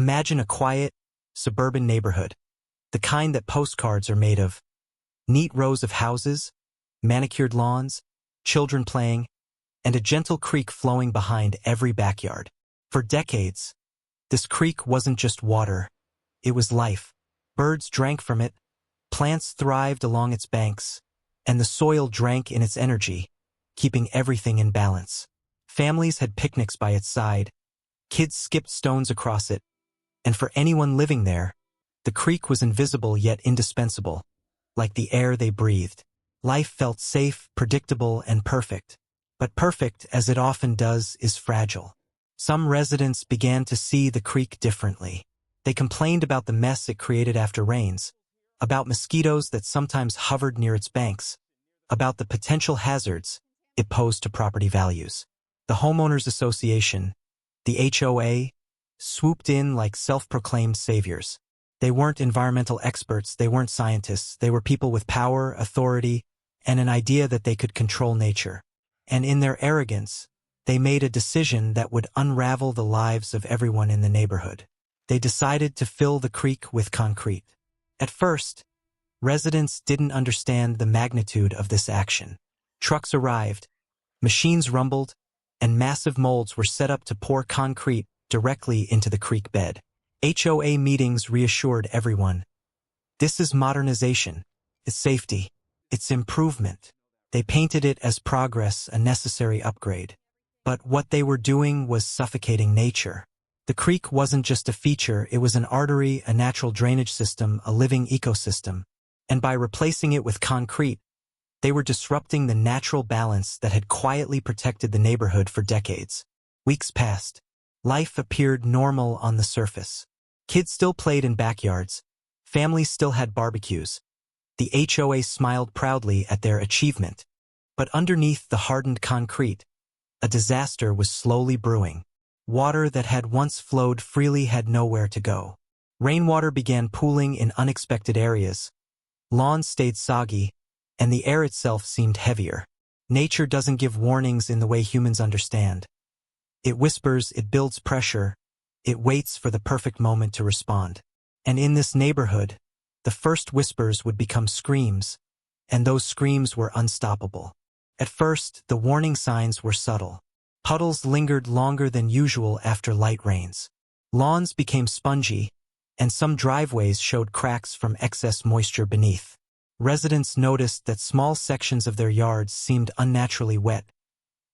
Imagine a quiet, suburban neighborhood, the kind that postcards are made of. Neat rows of houses, manicured lawns, children playing, and a gentle creek flowing behind every backyard. For decades, this creek wasn't just water, it was life. Birds drank from it, plants thrived along its banks, and the soil drank in its energy, keeping everything in balance. Families had picnics by its side, kids skipped stones across it, and for anyone living there, the creek was invisible yet indispensable, like the air they breathed. Life felt safe, predictable, and perfect. But perfect, as it often does, is fragile. Some residents began to see the creek differently. They complained about the mess it created after rains, about mosquitoes that sometimes hovered near its banks, about the potential hazards it posed to property values. The Homeowners Association, the HOA, swooped in like self-proclaimed saviors. They weren't environmental experts, they weren't scientists, they were people with power, authority, and an idea that they could control nature. And in their arrogance, they made a decision that would unravel the lives of everyone in the neighborhood. They decided to fill the creek with concrete. At first, residents didn't understand the magnitude of this action. Trucks arrived, machines rumbled, and massive molds were set up to pour concrete directly into the creek bed. HOA meetings reassured everyone. This is modernization, it's safety, it's improvement. They painted it as progress, a necessary upgrade. But what they were doing was suffocating nature. The creek wasn't just a feature, it was an artery, a natural drainage system, a living ecosystem. And by replacing it with concrete, they were disrupting the natural balance that had quietly protected the neighborhood for decades. Weeks passed. Life appeared normal on the surface. Kids still played in backyards. Families still had barbecues. The HOA smiled proudly at their achievement. But underneath the hardened concrete, a disaster was slowly brewing. Water that had once flowed freely had nowhere to go. Rainwater began pooling in unexpected areas. Lawns stayed soggy, and the air itself seemed heavier. Nature doesn't give warnings in the way humans understand. It whispers, it builds pressure, it waits for the perfect moment to respond. And in this neighborhood, the first whispers would become screams, and those screams were unstoppable. At first, the warning signs were subtle. Puddles lingered longer than usual after light rains. Lawns became spongy, and some driveways showed cracks from excess moisture beneath. Residents noticed that small sections of their yards seemed unnaturally wet,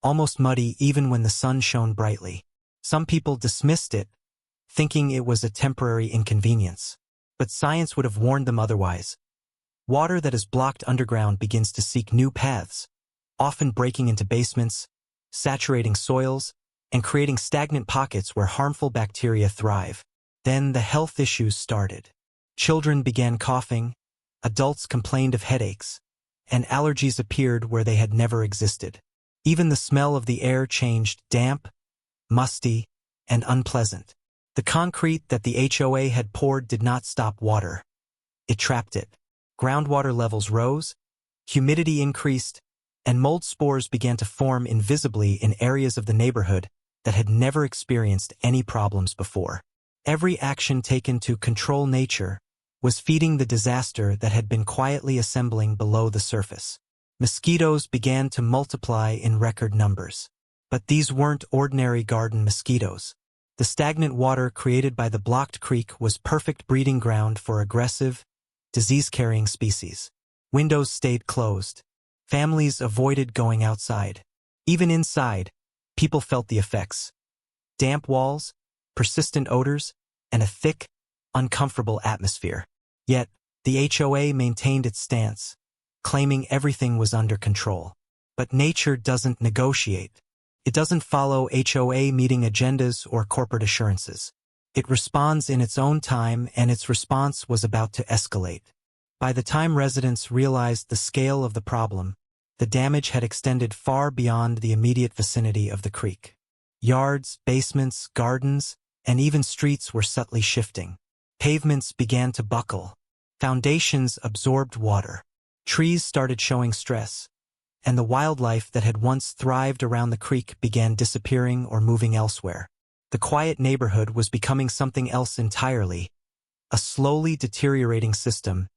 almost muddy even when the sun shone brightly. Some people dismissed it, thinking it was a temporary inconvenience. But science would have warned them otherwise. Water that is blocked underground begins to seek new paths, often breaking into basements, saturating soils, and creating stagnant pockets where harmful bacteria thrive. Then the health issues started. Children began coughing, adults complained of headaches, and allergies appeared where they had never existed. Even the smell of the air changed, damp, musty, and unpleasant. The concrete that the HOA had poured did not stop water. It trapped it. Groundwater levels rose, humidity increased, and mold spores began to form invisibly in areas of the neighborhood that had never experienced any problems before. Every action taken to control nature was feeding the disaster that had been quietly assembling below the surface. Mosquitoes began to multiply in record numbers. But these weren't ordinary garden mosquitoes. The stagnant water created by the blocked creek was perfect breeding ground for aggressive, disease-carrying species. Windows stayed closed. Families avoided going outside. Even inside, people felt the effects. Damp walls, persistent odors, and a thick, uncomfortable atmosphere. Yet, the HOA maintained its stance, claiming everything was under control. But nature doesn't negotiate. It doesn't follow HOA meeting agendas or corporate assurances. It responds in its own time, and its response was about to escalate. By the time residents realized the scale of the problem, the damage had extended far beyond the immediate vicinity of the creek. Yards, basements, gardens, and even streets were subtly shifting. Pavements began to buckle. Foundations absorbed water. Trees started showing stress, and the wildlife that had once thrived around the creek began disappearing or moving elsewhere. The quiet neighborhood was becoming something else entirely, a slowly deteriorating system,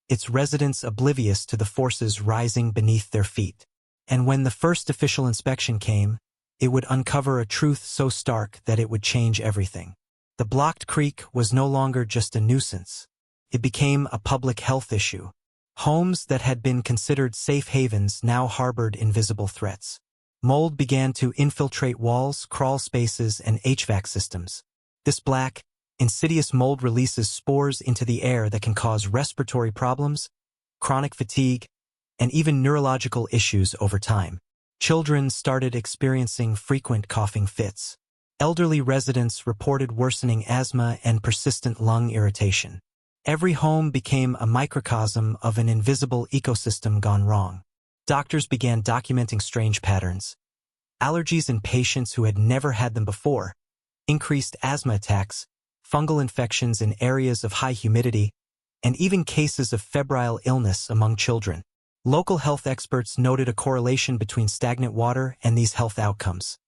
its residents oblivious to the forces rising beneath their feet. And when the first official inspection came, it would uncover a truth so stark that it would change everything. The blocked creek was no longer just a nuisance. It became a public health issue. Homes that had been considered safe havens now harbored invisible threats. Mold began to infiltrate walls, crawl spaces, and HVAC systems. This black, insidious mold releases spores into the air that can cause respiratory problems, chronic fatigue, and even neurological issues over time. Children started experiencing frequent coughing fits. Elderly residents reported worsening asthma and persistent lung irritation. Every home became a microcosm of an invisible ecosystem gone wrong. Doctors began documenting strange patterns. Allergies in patients who had never had them before, increased asthma attacks, fungal infections in areas of high humidity, and even cases of febrile illness among children. Local health experts noted a correlation between stagnant water and these health outcomes,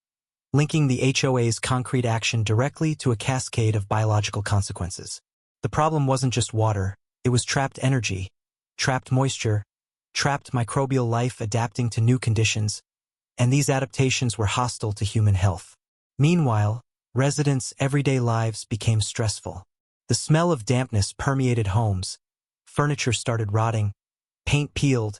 linking the HOA's concrete action directly to a cascade of biological consequences. The problem wasn't just water, it was trapped energy, trapped moisture, trapped microbial life adapting to new conditions, and these adaptations were hostile to human health. Meanwhile, residents' everyday lives became stressful. The smell of dampness permeated homes, furniture started rotting, paint peeled,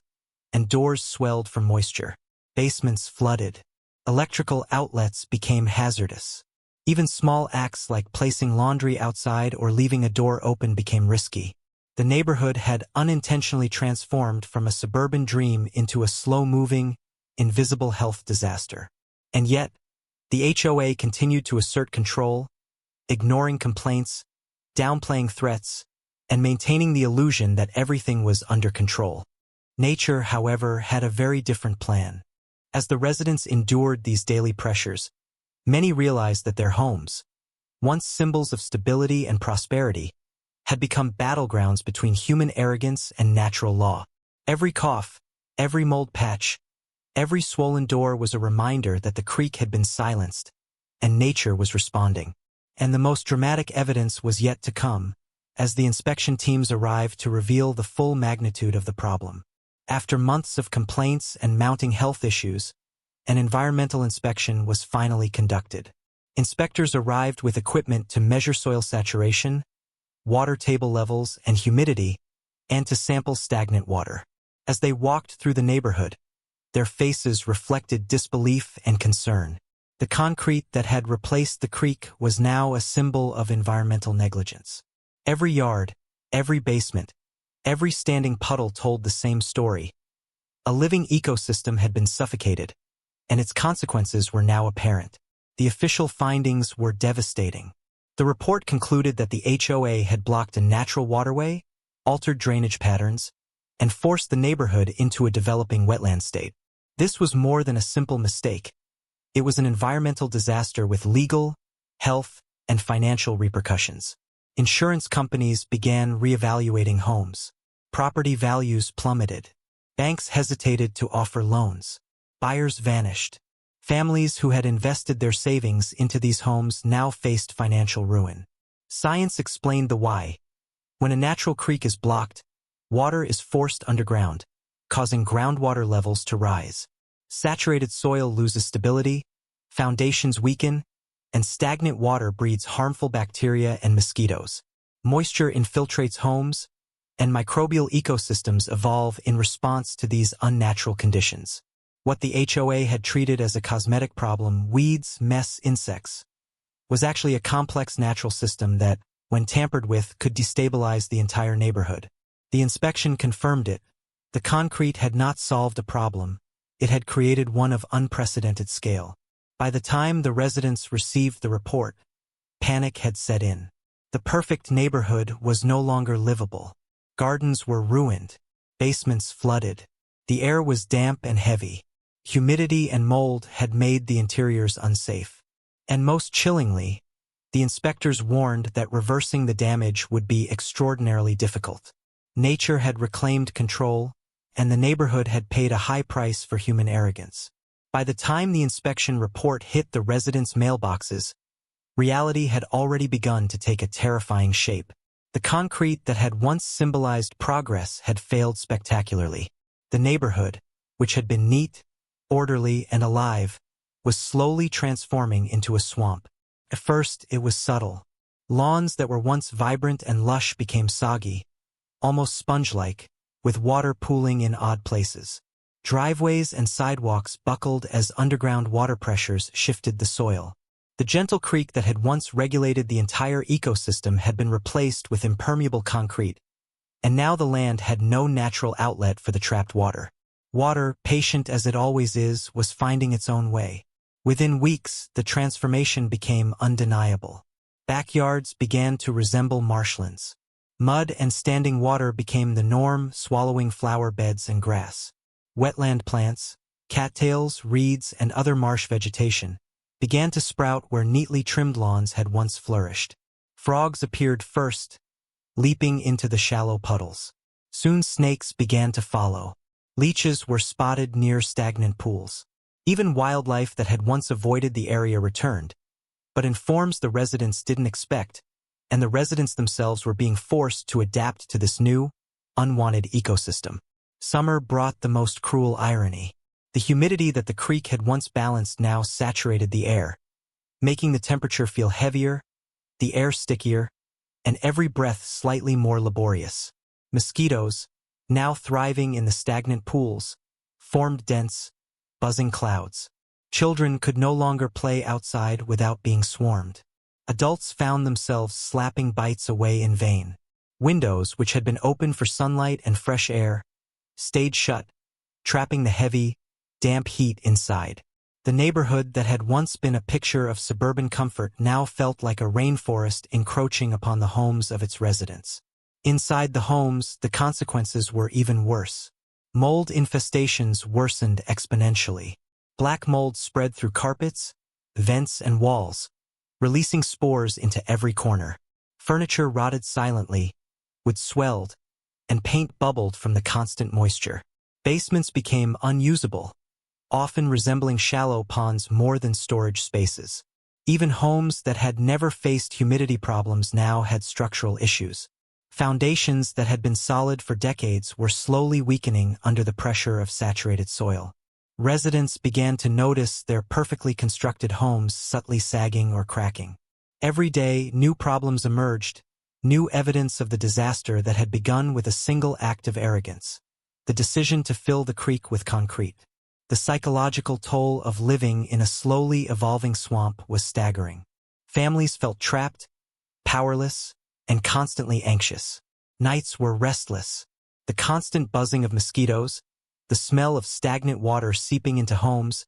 and doors swelled from moisture. Basements flooded. Electrical outlets became hazardous. Even small acts like placing laundry outside or leaving a door open became risky. The neighborhood had unintentionally transformed from a suburban dream into a slow-moving, invisible health disaster. And yet, the HOA continued to assert control, ignoring complaints, downplaying threats, and maintaining the illusion that everything was under control. Nature, however, had a very different plan. As the residents endured these daily pressures, many realized that their homes, once symbols of stability and prosperity, had become battlegrounds between human arrogance and natural law. Every cough, every mold patch, every swollen door was a reminder that the creek had been silenced, and nature was responding. And the most dramatic evidence was yet to come, as the inspection teams arrived to reveal the full magnitude of the problem. After months of complaints and mounting health issues, an environmental inspection was finally conducted. Inspectors arrived with equipment to measure soil saturation, water table levels, and humidity, and to sample stagnant water. As they walked through the neighborhood, their faces reflected disbelief and concern. The concrete that had replaced the creek was now a symbol of environmental negligence. Every yard, every basement, every standing puddle told the same story. A living ecosystem had been suffocated, and its consequences were now apparent. The official findings were devastating. The report concluded that the HOA had blocked a natural waterway, altered drainage patterns, and forced the neighborhood into a developing wetland state. This was more than a simple mistake. It was an environmental disaster with legal, health, and financial repercussions. Insurance companies began reevaluating homes. Property values plummeted. Banks hesitated to offer loans. Buyers vanished. Families who had invested their savings into these homes now faced financial ruin. Science explained the why. When a natural creek is blocked, water is forced underground, causing groundwater levels to rise. Saturated soil loses stability, foundations weaken, and stagnant water breeds harmful bacteria and mosquitoes. Moisture infiltrates homes, and microbial ecosystems evolve in response to these unnatural conditions. What the HOA had treated as a cosmetic problem, weeds, mess, insects, was actually a complex natural system that, when tampered with, could destabilize the entire neighborhood. The inspection confirmed it. The concrete had not solved a problem. It had created one of unprecedented scale. By the time the residents received the report, panic had set in. The perfect neighborhood was no longer livable. Gardens were ruined, basements flooded. The air was damp and heavy. Humidity and mold had made the interiors unsafe. And most chillingly, the inspectors warned that reversing the damage would be extraordinarily difficult. Nature had reclaimed control, and the neighborhood had paid a high price for human arrogance. By the time the inspection report hit the residents' mailboxes, reality had already begun to take a terrifying shape. The concrete that had once symbolized progress had failed spectacularly. The neighborhood, which had been neat, orderly, and alive, was slowly transforming into a swamp. At first, it was subtle. Lawns that were once vibrant and lush became soggy, almost sponge-like, with water pooling in odd places. Driveways and sidewalks buckled as underground water pressures shifted the soil. The gentle creek that had once regulated the entire ecosystem had been replaced with impermeable concrete, and now the land had no natural outlet for the trapped water. Water, patient as it always is, was finding its own way. Within weeks, the transformation became undeniable. Backyards began to resemble marshlands. Mud and standing water became the norm, swallowing flower beds and grass. Wetland plants, cattails, reeds, and other marsh vegetation began to sprout where neatly trimmed lawns had once flourished. Frogs appeared first, leaping into the shallow puddles. Soon snakes began to follow. Leeches were spotted near stagnant pools. Even wildlife that had once avoided the area returned, but in forms the residents didn't expect, and the residents themselves were being forced to adapt to this new, unwanted ecosystem. Summer brought the most cruel irony. The humidity that the creek had once balanced now saturated the air, making the temperature feel heavier, the air stickier, and every breath slightly more laborious. Mosquitoes, now thriving in the stagnant pools, formed dense, buzzing clouds. Children could no longer play outside without being swarmed. Adults found themselves slapping bites away in vain. Windows, which had been open for sunlight and fresh air, stayed shut, trapping the heavy, damp heat inside. The neighborhood that had once been a picture of suburban comfort now felt like a rainforest encroaching upon the homes of its residents. Inside the homes, the consequences were even worse. Mold infestations worsened exponentially. Black mold spread through carpets, vents, and walls, releasing spores into every corner. Furniture rotted silently, wood swelled, and paint bubbled from the constant moisture. Basements became unusable, often resembling shallow ponds more than storage spaces. Even homes that had never faced humidity problems now had structural issues. Foundations that had been solid for decades were slowly weakening under the pressure of saturated soil. Residents began to notice their perfectly constructed homes subtly sagging or cracking. Every day, new problems emerged, new evidence of the disaster that had begun with a single act of arrogance: the decision to fill the creek with concrete. The psychological toll of living in a slowly evolving swamp was staggering. Families felt trapped, powerless, and constantly anxious. Nights were restless. The constant buzzing of mosquitoes, the smell of stagnant water seeping into homes,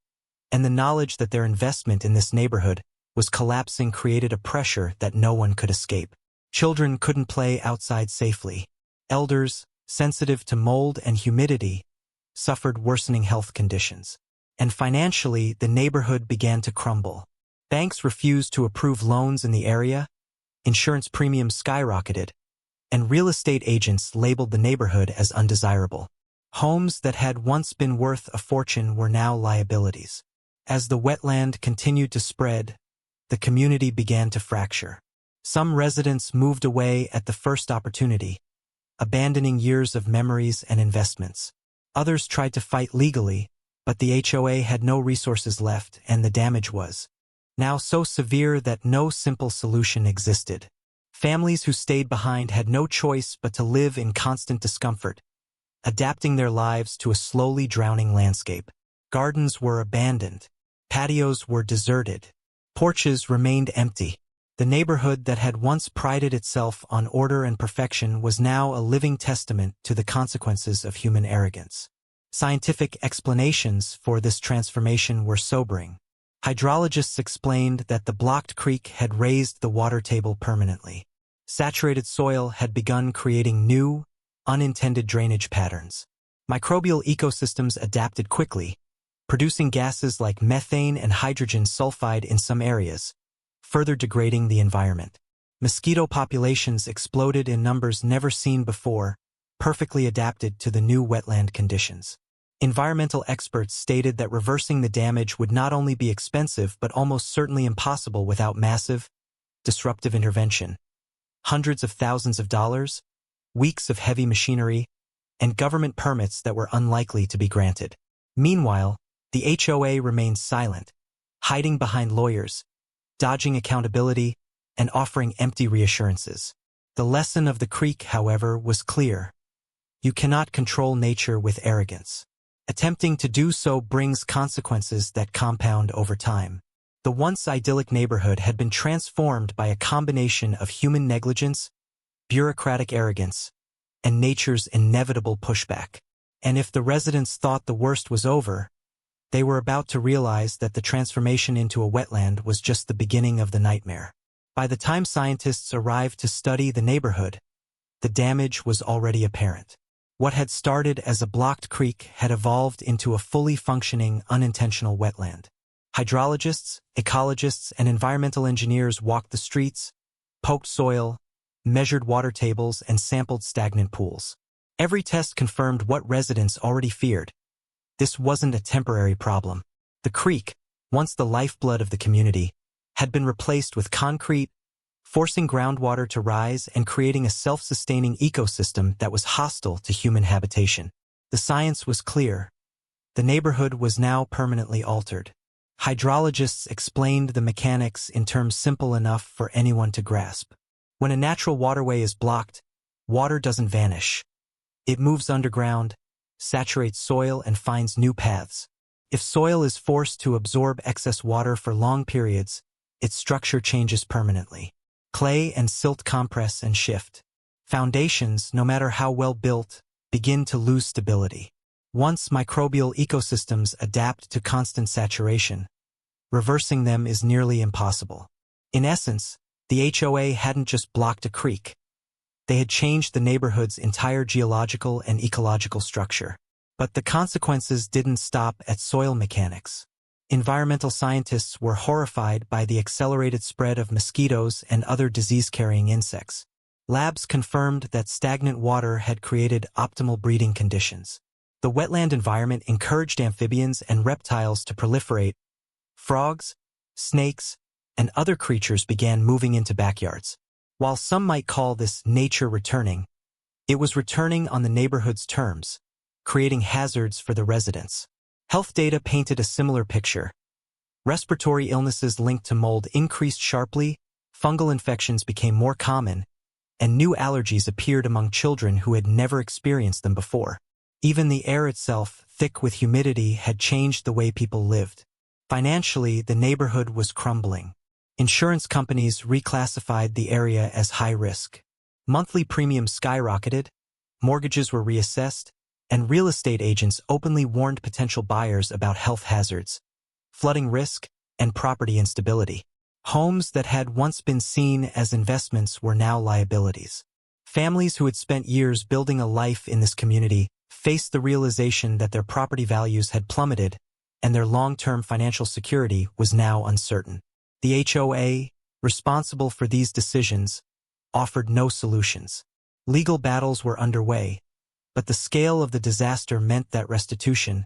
and the knowledge that their investment in this neighborhood was collapsing created a pressure that no one could escape. Children couldn't play outside safely. Elders, sensitive to mold and humidity, suffered worsening health conditions. And financially, the neighborhood began to crumble. Banks refused to approve loans in the area, insurance premiums skyrocketed, and real estate agents labeled the neighborhood as undesirable. Homes that had once been worth a fortune were now liabilities. As the wetland continued to spread, the community began to fracture. Some residents moved away at the first opportunity, abandoning years of memories and investments. Others tried to fight legally, but the HOA had no resources left, and the damage was now so severe that no simple solution existed. Families who stayed behind had no choice but to live in constant discomfort, adapting their lives to a slowly drowning landscape. Gardens were abandoned. Patios were deserted. Porches remained empty. The neighborhood that had once prided itself on order and perfection was now a living testament to the consequences of human arrogance. Scientific explanations for this transformation were sobering. Hydrologists explained that the blocked creek had raised the water table permanently. Saturated soil had begun creating new, unintended drainage patterns. Microbial ecosystems adapted quickly, producing gases like methane and hydrogen sulfide in some areas, further degrading the environment. Mosquito populations exploded in numbers never seen before, perfectly adapted to the new wetland conditions. Environmental experts stated that reversing the damage would not only be expensive but almost certainly impossible without massive, disruptive intervention, hundreds of thousands of dollars, weeks of heavy machinery, and government permits that were unlikely to be granted. Meanwhile, the HOA remained silent, hiding behind lawyers, dodging accountability, and offering empty reassurances. The lesson of the creek, however, was clear. You cannot control nature with arrogance. Attempting to do so brings consequences that compound over time. The once idyllic neighborhood had been transformed by a combination of human negligence, bureaucratic arrogance, and nature's inevitable pushback. And if the residents thought the worst was over, they were about to realize that the transformation into a wetland was just the beginning of the nightmare. By the time scientists arrived to study the neighborhood, the damage was already apparent. What had started as a blocked creek had evolved into a fully functioning, unintentional wetland. Hydrologists, ecologists, and environmental engineers walked the streets, poked soil, measured water tables, and sampled stagnant pools. Every test confirmed what residents already feared. This wasn't a temporary problem. The creek, once the lifeblood of the community, had been replaced with concrete, forcing groundwater to rise and creating a self-sustaining ecosystem that was hostile to human habitation. The science was clear. The neighborhood was now permanently altered. Hydrologists explained the mechanics in terms simple enough for anyone to grasp. When a natural waterway is blocked, water doesn't vanish. It moves underground, saturates soil, and finds new paths. If soil is forced to absorb excess water for long periods, its structure changes permanently. Clay and silt compress and shift. Foundations, no matter how well built, begin to lose stability. Once microbial ecosystems adapt to constant saturation, reversing them is nearly impossible. In essence, the HOA hadn't just blocked a creek. They had changed the neighborhood's entire geological and ecological structure. But the consequences didn't stop at soil mechanics. Environmental scientists were horrified by the accelerated spread of mosquitoes and other disease-carrying insects. Labs confirmed that stagnant water had created optimal breeding conditions. The wetland environment encouraged amphibians and reptiles to proliferate. Frogs, snakes, and other creatures began moving into backyards. While some might call this nature returning, it was returning on the neighborhood's terms, creating hazards for the residents. Health data painted a similar picture. Respiratory illnesses linked to mold increased sharply, fungal infections became more common, and new allergies appeared among children who had never experienced them before. Even the air itself, thick with humidity, had changed the way people lived. Financially, the neighborhood was crumbling. Insurance companies reclassified the area as high risk. Monthly premiums skyrocketed, mortgages were reassessed, and real estate agents openly warned potential buyers about health hazards, flooding risk, and property instability. Homes that had once been seen as investments were now liabilities. Families who had spent years building a life in this community faced the realization that their property values had plummeted and their long-term financial security was now uncertain. The HOA, responsible for these decisions, offered no solutions. Legal battles were underway, but the scale of the disaster meant that restitution,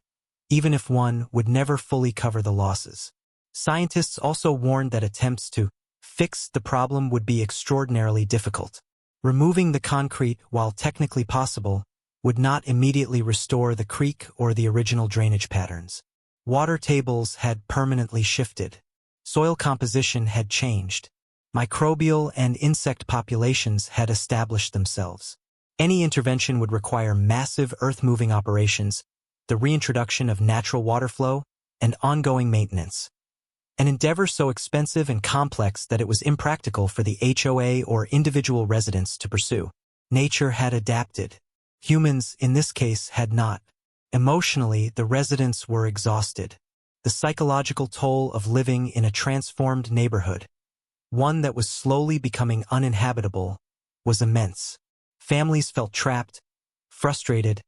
even if one, would never fully cover the losses. Scientists also warned that attempts to fix the problem would be extraordinarily difficult. Removing the concrete, while technically possible, would not immediately restore the creek or the original drainage patterns. Water tables had permanently shifted. Soil composition had changed. Microbial and insect populations had established themselves. Any intervention would require massive earth-moving operations, the reintroduction of natural water flow, and ongoing maintenance. An endeavor so expensive and complex that it was impractical for the HOA or individual residents to pursue. Nature had adapted. Humans, in this case, had not. Emotionally, the residents were exhausted. The psychological toll of living in a transformed neighborhood, one that was slowly becoming uninhabitable, was immense. Families felt trapped, frustrated,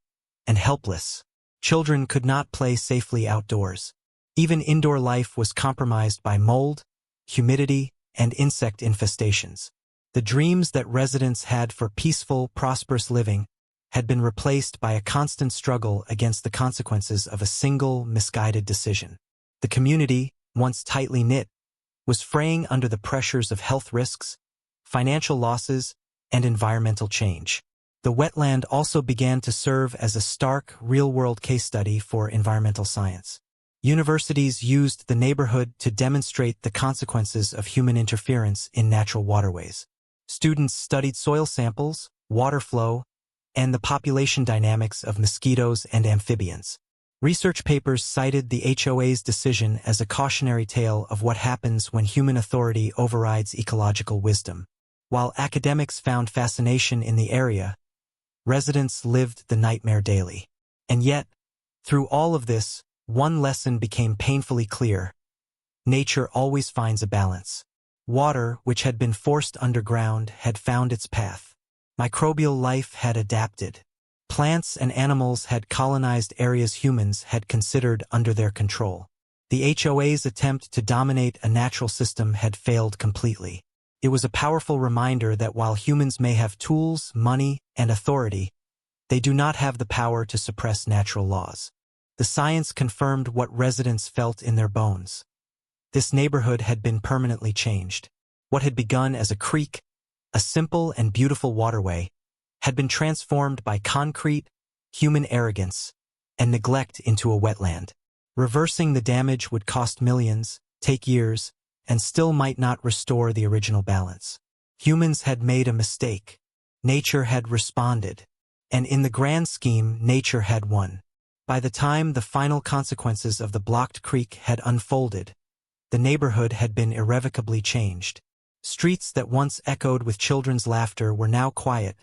and helpless. Children could not play safely outdoors. Even indoor life was compromised by mold, humidity, and insect infestations. The dreams that residents had for peaceful, prosperous living had been replaced by a constant struggle against the consequences of a single, misguided decision. The community, once tightly knit, was fraying under the pressures of health risks, financial losses, and environmental change. The wetland also began to serve as a stark, real-world case study for environmental science. Universities used the neighborhood to demonstrate the consequences of human interference in natural waterways. Students studied soil samples, water flow, and the population dynamics of mosquitoes and amphibians. Research papers cited the HOA's decision as a cautionary tale of what happens when human authority overrides ecological wisdom. While academics found fascination in the area, residents lived the nightmare daily. And yet, through all of this, one lesson became painfully clear. Nature always finds a balance. Water, which had been forced underground, had found its path. Microbial life had adapted. Plants and animals had colonized areas humans had considered under their control. The HOA's attempt to dominate a natural system had failed completely. It was a powerful reminder that while humans may have tools, money, and authority, they do not have the power to suppress natural laws. The science confirmed what residents felt in their bones. This neighborhood had been permanently changed. What had begun as a creek, a simple and beautiful waterway, had been transformed by concrete, human arrogance, and neglect into a wetland. Reversing the damage would cost millions, take years, and still might not restore the original balance. Humans had made a mistake. Nature had responded. And in the grand scheme, nature had won. By the time the final consequences of the blocked creek had unfolded, the neighborhood had been irrevocably changed. Streets that once echoed with children's laughter were now quiet,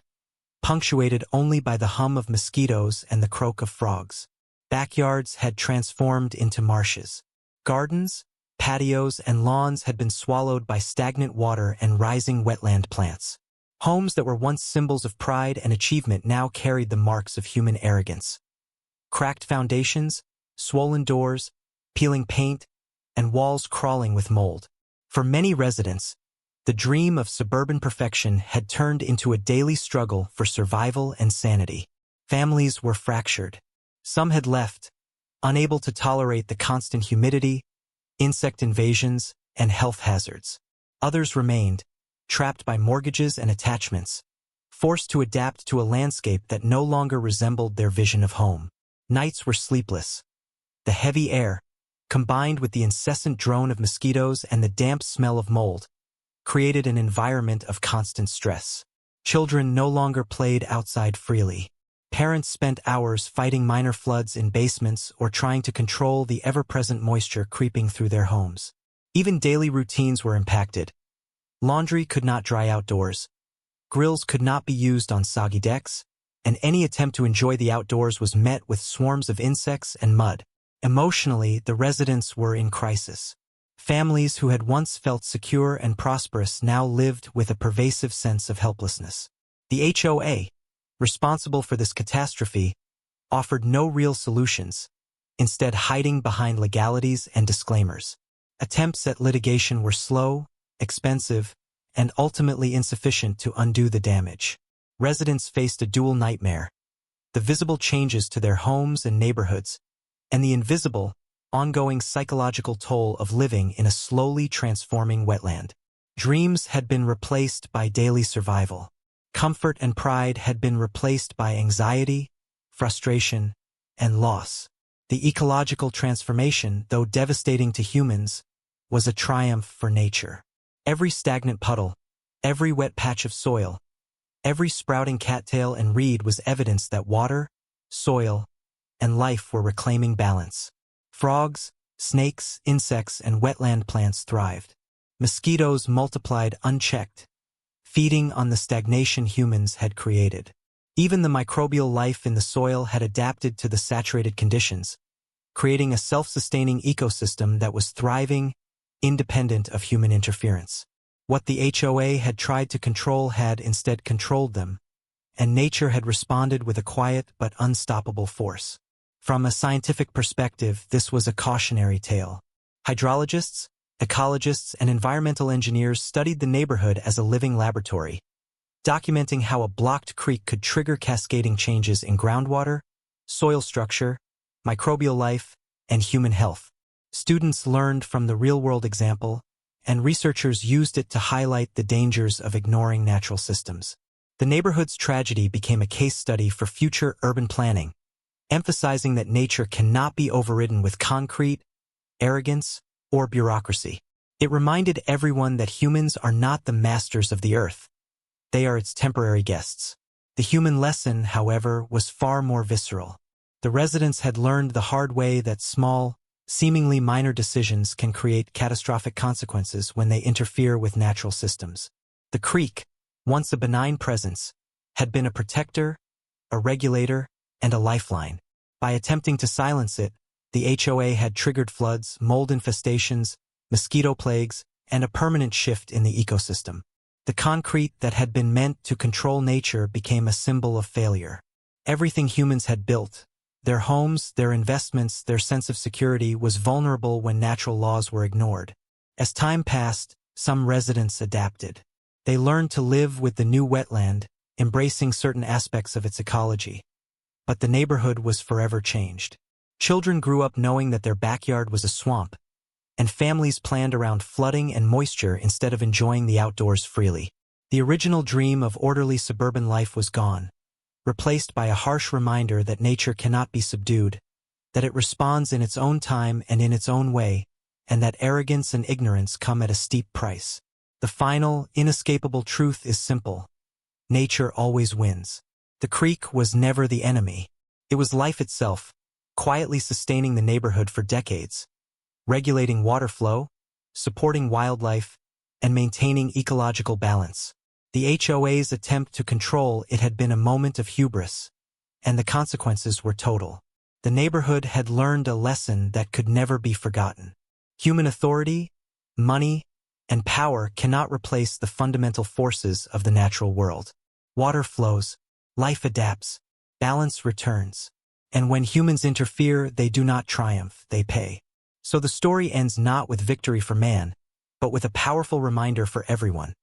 punctuated only by the hum of mosquitoes and the croak of frogs. Backyards had transformed into marshes. Gardens, patios, and lawns had been swallowed by stagnant water and rising wetland plants. Homes that were once symbols of pride and achievement now carried the marks of human arrogance. Cracked foundations, swollen doors, peeling paint, and walls crawling with mold. For many residents, the dream of suburban perfection had turned into a daily struggle for survival and sanity. Families were fractured. Some had left, unable to tolerate the constant humidity, insect invasions, and health hazards. Others remained, trapped by mortgages and attachments, forced to adapt to a landscape that no longer resembled their vision of home. Nights were sleepless. The heavy air, combined with the incessant drone of mosquitoes and the damp smell of mold, created an environment of constant stress. Children no longer played outside freely. Parents spent hours fighting minor floods in basements or trying to control the ever-present moisture creeping through their homes. Even daily routines were impacted. Laundry could not dry outdoors. Grills could not be used on soggy decks, and any attempt to enjoy the outdoors was met with swarms of insects and mud. Emotionally, the residents were in crisis. Families who had once felt secure and prosperous now lived with a pervasive sense of helplessness. The HOA, responsible for this catastrophe, offered no real solutions, instead hiding behind legalities and disclaimers. Attempts at litigation were slow, expensive, and ultimately insufficient to undo the damage. Residents faced a dual nightmare: the visible changes to their homes and neighborhoods, and the invisible, ongoing psychological toll of living in a slowly transforming wetland. Dreams had been replaced by daily survival. Comfort and pride had been replaced by anxiety, frustration, and loss. The ecological transformation, though devastating to humans, was a triumph for nature. Every stagnant puddle, every wet patch of soil, every sprouting cattail and reed was evidence that water, soil, and life were reclaiming balance. Frogs, snakes, insects, and wetland plants thrived. Mosquitoes multiplied unchecked, feeding on the stagnation humans had created. Even the microbial life in the soil had adapted to the saturated conditions, creating a self-sustaining ecosystem that was thriving, independent of human interference. What the HOA had tried to control had instead controlled them, and nature had responded with a quiet but unstoppable force. From a scientific perspective, this was a cautionary tale. Hydrologists, ecologists, and environmental engineers studied the neighborhood as a living laboratory, documenting how a blocked creek could trigger cascading changes in groundwater, soil structure, microbial life, and human health. Students learned from the real-world example, and researchers used it to highlight the dangers of ignoring natural systems. The neighborhood's tragedy became a case study for future urban planning, emphasizing that nature cannot be overridden with concrete, arrogance, or bureaucracy. It reminded everyone that humans are not the masters of the earth. They are its temporary guests. The human lesson, however, was far more visceral. The residents had learned the hard way that small, seemingly minor decisions can create catastrophic consequences when they interfere with natural systems. The creek, once a benign presence, had been a protector, a regulator, and a lifeline. By attempting to silence it, the HOA had triggered floods, mold infestations, mosquito plagues, and a permanent shift in the ecosystem. The concrete that had been meant to control nature became a symbol of failure. Everything humans had built, their homes, their investments, their sense of security, was vulnerable when natural laws were ignored. As time passed, some residents adapted. They learned to live with the new wetland, embracing certain aspects of its ecology. But the neighborhood was forever changed. Children grew up knowing that their backyard was a swamp, and families planned around flooding and moisture instead of enjoying the outdoors freely. The original dream of orderly suburban life was gone, replaced by a harsh reminder that nature cannot be subdued, that it responds in its own time and in its own way, and that arrogance and ignorance come at a steep price. The final, inescapable truth is simple. Nature always wins. The creek was never the enemy. It was life itself, quietly sustaining the neighborhood for decades, regulating water flow, supporting wildlife, and maintaining ecological balance. The HOA's attempt to control it had been a moment of hubris, and the consequences were total. The neighborhood had learned a lesson that could never be forgotten. Human authority, money, and power cannot replace the fundamental forces of the natural world. Water flows, life adapts, balance returns, and when humans interfere, they do not triumph, they pay. So the story ends not with victory for man, but with a powerful reminder for everyone.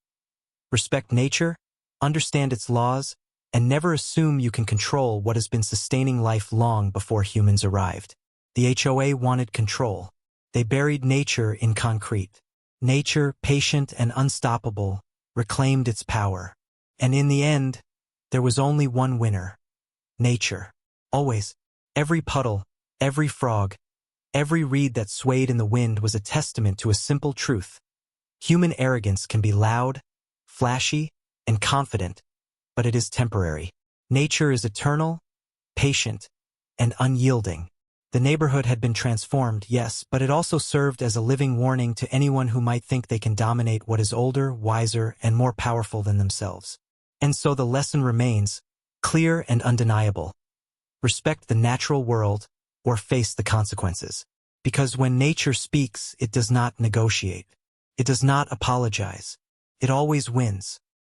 Respect nature, understand its laws, and never assume you can control what has been sustaining life long before humans arrived. The HOA wanted control. They buried nature in concrete. Nature, patient and unstoppable, reclaimed its power. And in the end, there was only one winner. Nature. Always. Every puddle, every frog, every reed that swayed in the wind was a testament to a simple truth. Human arrogance can be loud, flashy, and confident, but it is temporary. Nature is eternal, patient, and unyielding. The neighborhood had been transformed, yes, but it also served as a living warning to anyone who might think they can dominate what is older, wiser, and more powerful than themselves. And so the lesson remains, clear and undeniable. Respect the natural world, or face the consequences. Because when nature speaks, it does not negotiate. It does not apologize. It always wins.